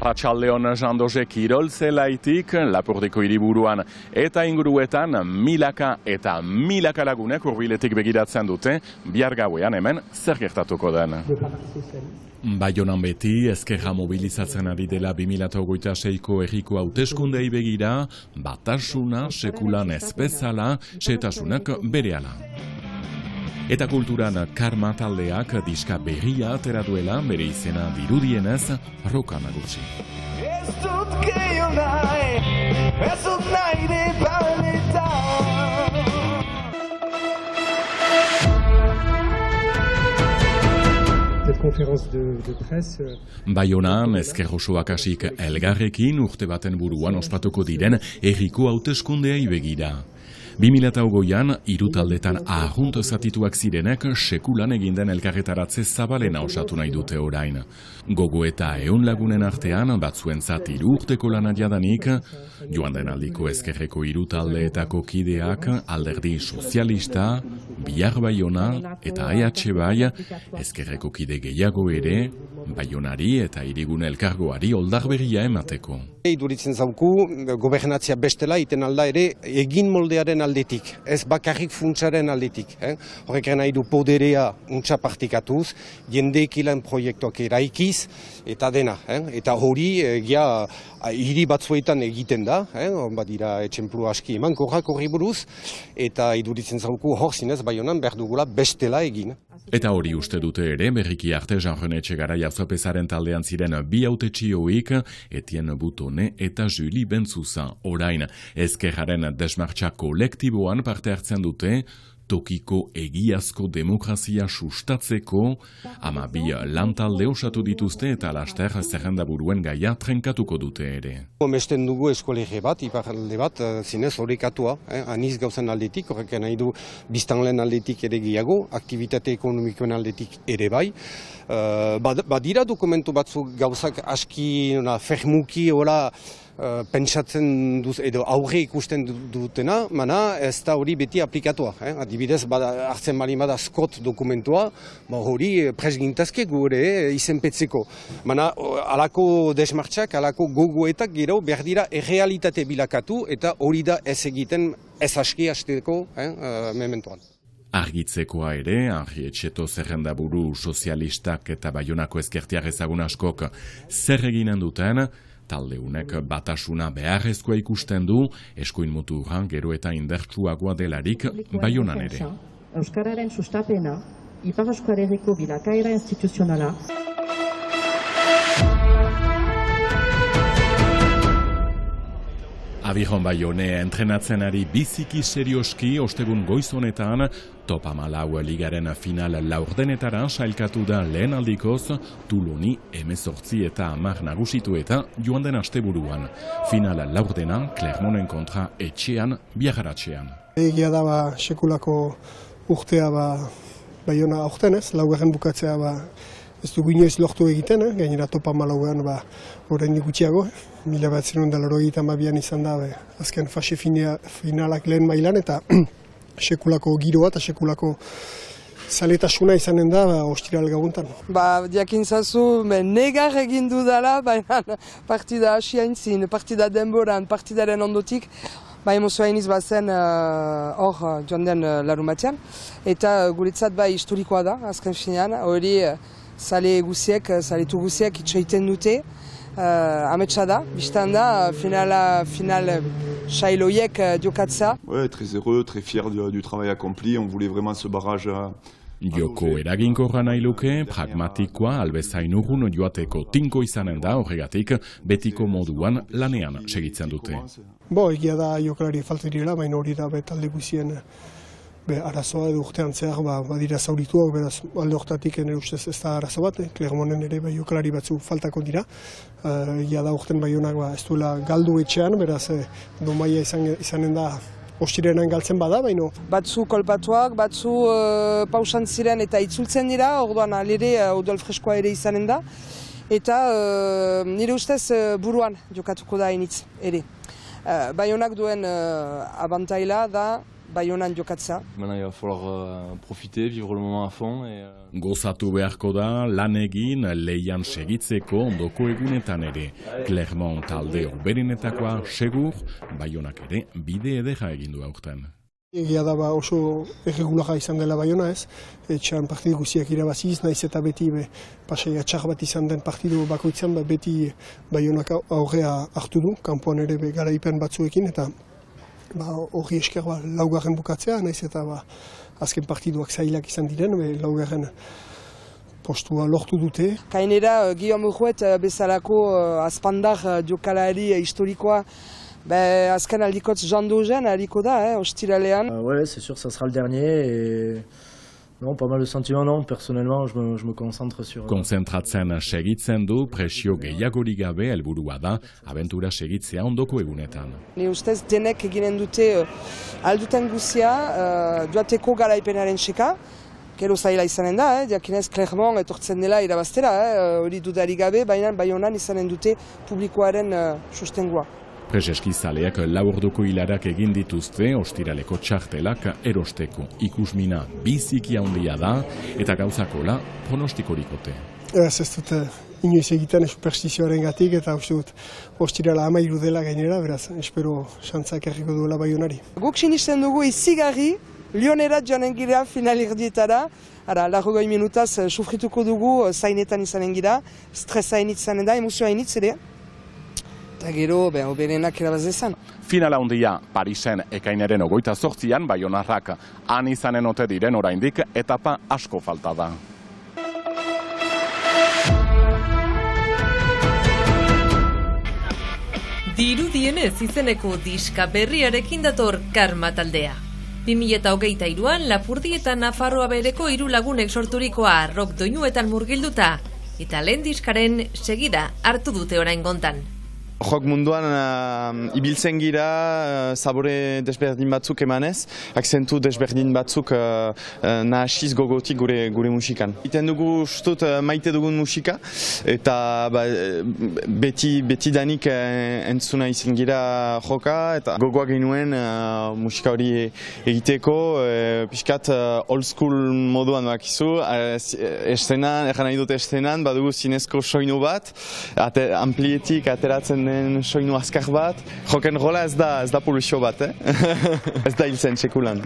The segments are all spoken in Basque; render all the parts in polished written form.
Arratsaldeon Jandoze kirol zelaitik, Lapurdiko hiriburuan eta inguruetan milaka eta milaka lagunek hurbiletik begiratzen dute, bihar gauean hemen zer gertatuko den. Baionan beti, ezkerra mobilizatzen ari dela 2026ko herriko hauteskundei begira, batasuna sekulan ez bezala, setasunak berehala. Eta kulturan Karma taldeak diska berria atera duela, bere izena dirudienez, roka nagusi. Ez dut gehiago nahi, ez dut nahi de baletan. Baionan, ezker osoak hasik elgarrekin urte baten buruan ospatuko diren herriko hauteskundeei begira. 2008an, hiru taldetan ahunt zatituak zirenek sekulan eginden elkarretaratze zabalena osatu nahi dute orain. Gogo eta 100 lagunen artean, batzuentzat 3 urteko lana jadanik, joan den aldiko ezkerreko hiru taldeetako kideak, Alderdi Sozialista, Bihar Baiona eta EH Bai, ezkerreko kide gehiago ere, Baionari eta hirigune elkargoari oldarberria emateko. Iduritzen zauku, gobernatzia bestela iten alda ere egin moldearen aldetik, ez bakarrik funtsaren aldetik. Horrek nahi du poderea untsa partikatuz, jendeekilan proiektuak eraikiz, eta dena. Eta hori hiri batzuetan egiten da, badira etxemplu aski eman, korrak horri buruz, eta iduritzen zauku hor zinez Baionan behar dugula bestela egin. Eta hori uste dute ere, berriki arte Jean-René Etxegarai auzapezaren taldean ziren bi hautetxioik, Etienne Butone eta Julie Bentzuza. Orain, ezkerraren desmartxa kolektiboan parte hartzen dute, tokiko egiazko demokrazia sustatzeko, ama bi lantalde osatu dituzte eta laster zerrendaburuen gaia trenkatuko dute ere. Mesten dugu eskolege bat, iparalde bat, zinez horrekatua, aniz gauzan aldetik, horrek nahi du biztanleen aldetik ere gehiago, aktivitate ekonomikoen aldetik ere bai. Badira dokumentu batzuk gauzak aski fermuki hola, pentsatzen duz, edo aurre ikusten dutena, mana ez da hori beti aplikatua. Adibidez, hartzen bali bada Scott dokumentua, hori presgintazke gure izenpetzeko. Mana alako desmartxak, alako gogoetak gero behar dira errealitate bilakatu eta hori da ez egiten ez aski hasteko mementoan. Argitzekoa ere, Henri Etxeto zerrendaburu sozialistak eta Baionako ezkertiar ezagun askok zer eginen duten, taldeunek batasuna beharrezkoa ikusten du, eskuin muturran gero eta indartsuagoa delarik Baionan ere. Euskararen sustapena, Ipar Euskal Herriko bilakaera instituzionala. Abiron Baione entrenatzen ari biziki serioski ostegun goiz honetan, Top 14 ligaren final laurdenetara sailkatu da lehen aldikoz, Touloni 18 eta 10 nagusitu eta joan den asteburuan. Final laurdena Clermonten kontra etxean, Biarratxean. Egia da sekulako urtea Baiona aurtenez, laugarren bukatzea ez dugu inoiz lortu egiten, gainera Top 14an oraindik gutxiago, 1982an izan da, azken fase finalak lehen mailan eta sekulako giroa eta sekulako zaletasuna izanen da ostiral gabuntan. Diakin zazu, negar egin dudala, baina partida hasi aintzin, partida denboran, partidaren ondotik, emozioa iniz bazen hor joan den larumatean, eta guretzat historikoa da, azken finean, hori zale guziek itxoiten dute, ametsa da, biztan da, final xailoiek diokatza. Ouais, très heureux, très fier du travail accompli, on voulait vraiment ce barrage Joko eraginkorra nahi luke, pragmatikoa albezain urrun joateko tinko izanen da, horregatik betiko moduan lanean segitzen dute. Egia da jokalari falta direla, baina hori da talde guzien arazoa edo urtean zehar badira zaurituak, beraz alde horretatik nire ustez ez da arazo bat, Clermonten ere jokalari batzu faltako dira. Egia da urten Baionak ez duela galdu etxean, beraz domaia izanen da ostirenan galtzen bada, baino. Batzu kolpatuak, batzu pausan ziren eta itzultzen dira, orduan alere odol freskoa ere izanen da. Eta nire ustez buruan jokatuko da initz ere. Baionak duen abantaila da Baionan jokatzea. Maintenant, il va falloir profiter, vivre le moment à fond. Gozatu beharko da lan egin leian segitzeko ondoko egunetan ere. Clermont talde oberenetakoa segur, Baionak ere bide ederra egin du aurten. Egia da oso erregularra izan dela Baiona ez, etxean partidu guziak irabaziz, naiz eta beti pasaia txar bat izan den partidu bakoitzan, beti Baionak aurrea hartu du, kanpoan ere garaipen batzuekin, eta hori esker laugarren bukatzea, naiz eta azken partiduak zailak izan diren, laugarren postua lortu dute. Gainera, Guillaume Rouet bezalako azpandar jokalari historikoa, azken aldikotz Jean Dogen aliko da, ostiralean. Ouais, c'est sûr, ça sera le dernier et non, pas mal de sentiments, non. Personnellement, je me concentre sur... Konzentratzen segitzen du, presio gehiagorik gabe helburua da, abentura segitzea ondoko egunetan. Ni ustez denek eginen dute alduten guzia, joateko garaipenaren seka, gero zaila izanen da, diakinez Clermont etortzen dela irabaztera, hori dudarik gabe, baina Baionan izanen dute publikoaren sustengua. Preseskizaleak orduko hilarak egin dituzte ostiraleko txartelak erosteko. Ikusmina biziki handia da eta gauzakola pronostikorikote. Ez dut inoiz egiten superstizioaren gatik eta uste dut ostirala 13 dela gainera, beraz, espero xantzak erriko duela Baionari. Guk sinisten dugu izigarri, Lionerat joanen gira finalerdietara, 80 minutaz sufrituko dugu zainetan izanen gira, stresa hainitz izanen da, emozioa hainitz ere. Eta gero, oberenak erabazezan. Finala handia Parisen ekainaren 28an, baionarrak han izanen ote diren oraindik etapa asko falta da. Dirudienez izeneko diska berriarekin dator Karma taldea. 2023an Lapurdi eta Nafarroa bereko 3 lagunek sorturikoa rock doinuetan murgilduta, eta lehen diskaren segida hartu dute orain gontan. Rock munduan ibiltzen gira, sabore desberdin batzuk emanez, akzentu desberdin batzuk nahasiz gogotik gure musikan. Iten dugu ustut maite dugun musika, eta beti danik entzuna izan gira joka, eta gogoak genuen musika hori egiteko, pixkat old school moduan bakizu, estenan, erran nahi dut estenan, badugu zinezko soinu bat, amplietik ateratzen den soinu azkar bat, rock'n'rolla ez da pulsio bat, ez da hiltzen sekulan.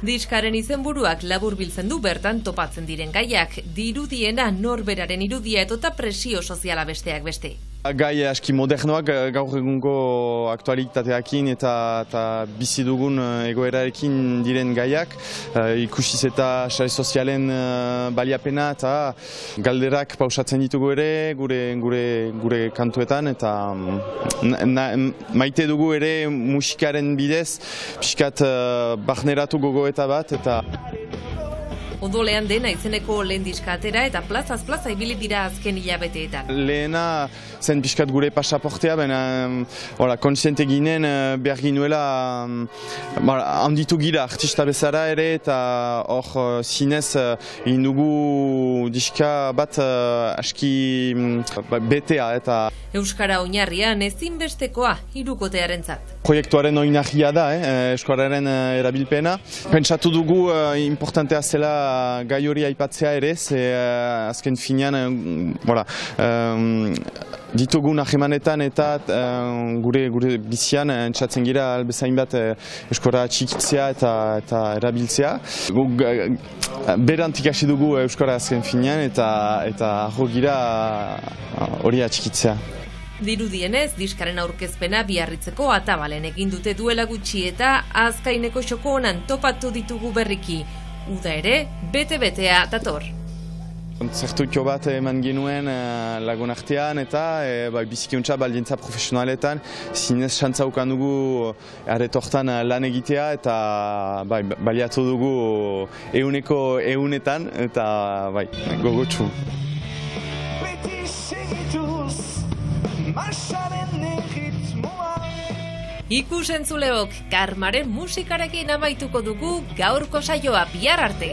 Diskaren izenburuak labur biltzen du bertan topatzen diren gaiak, dirudiena norberaren irudia etota presio soziala besteak beste. Gai aski modernoak gaur egungo aktualitateakin eta bizi dugun egoerarekin diren gaiak, ikusiz eta sare sozialen baliapena eta galderak pausatzen ditugu ere gure kantuetan, eta maite dugu ere musikaren bidez pixkat barneratu gogoeta bat. Eta Odolean dena izeneko lehen diska atera eta plazaz plaza ibili dira azken hilabeteetan. Lehena zen pixkat gure pasaportea, baina konsiente ginen behar ginuela handitu gira artista bezala ere, eta hor zinez egin dugu diska bat aski betea. Eta Euskara oinarrian ezinbestekoa hirukotearentzat. Proiektuaren oinarria da, euskararen erabilpena. Pentsatu dugu importantea zela gai hori aipatzea ere, azken finean ditugun ahemanetan eta gure bizian entzatzen gira albezain bat euskara txikitzea eta erabiltzea. Berantik hasi dugu euskara azken finean eta arro gira hori atxikitzea. Dirudienez, diskaren aurkezpena Biarritzeko Atabalen egin dute duela gutxi eta azkaineko xoko honan topatu ditugu berriki. Uda ere, bete-betea dator. Kontzertutxo bat eman genuen lagun artean eta bizikuntza baldintza profesionaletan zinez xantza ukan dugu aretortan lan egitea eta baliatu dugu egunetan eta gogotsu. Ikusentzuleok, Karmaren musikarekin amaituko dugu gaurko saioa bihar arte.